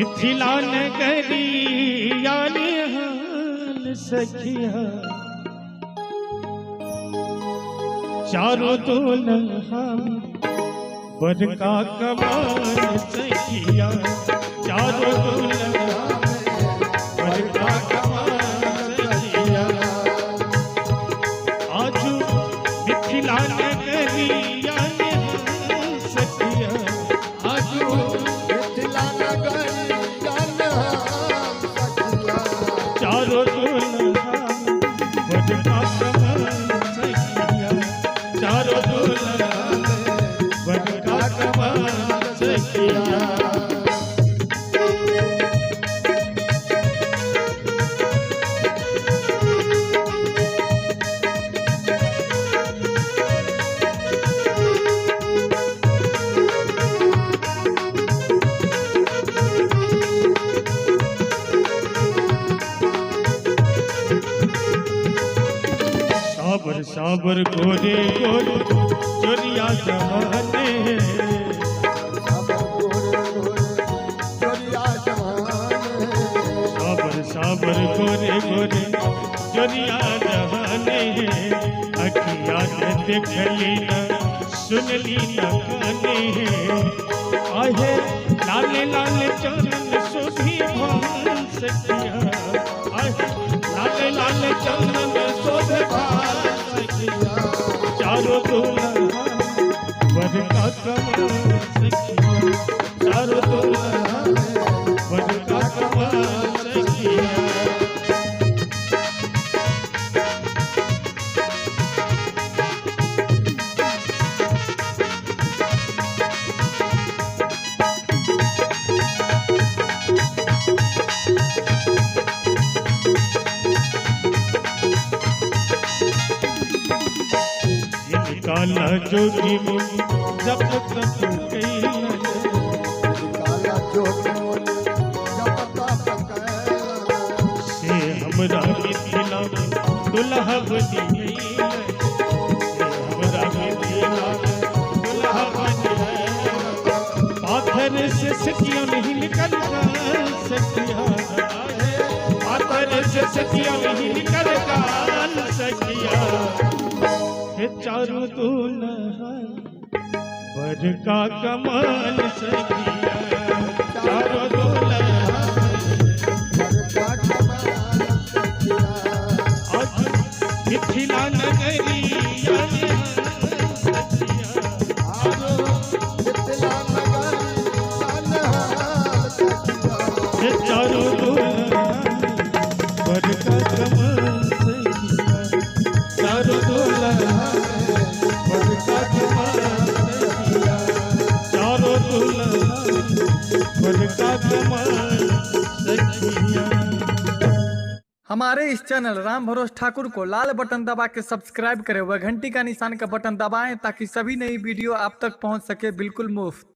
मिथिला नगरिया निहाल सखिया चारों दुल्हा बड़का कमाल सखिया चारों दुल्हा बड़का कमाल सखिया आज मिथिला नगरिया निहाल सखिया आज मिथिला नगरिया निहाल सखिया चारों दुल्हा बड़का कमाल सखिया चारों दुल्हा बड़का कमाल सखिया साबर साबर गोरे गोरे चोरिया जमाने साबर साबर गोरे गोरे चोरिया जमाने अखिया ने देखली न सुनली न काने आहे लाले लाले चरण शोभी भान सखिया आहे लाले लाले चरण शोभे भान चारों दुल्हा बड़का कमाल सखिया चारों दुल्हा बड़का कमाल सखिया काला जोगी मुनि जब तक काला जोगी मुनि जब तक से हमरा मिथिला दुल्हा बनी से हमरा मिथिला दुल्हा बनी पाथर से सखिया नहीं निकल सखिया पाथर से सखिया नहीं निकल सखिया चारों दुल्हा बड़का कमाल सखिया चारों दुल्हा बड़का कमाल सखिया आज मिथिला नगरिया सखिया मिथिला नगरिया निहाल सखिया चारों दुल्हा बड़का कमाल सखिया चारों दुल्हा बड़का कमाल सखिया चारों दुल्हा बड़का कमाल सखिया। हमारे इस चैनल राम भरोस ठाकुर को लाल बटन दबा के सब्सक्राइब करें व घंटी का निशान का बटन दबाएं ताकि सभी नई वीडियो आप तक पहुंच सके बिल्कुल मुफ्त।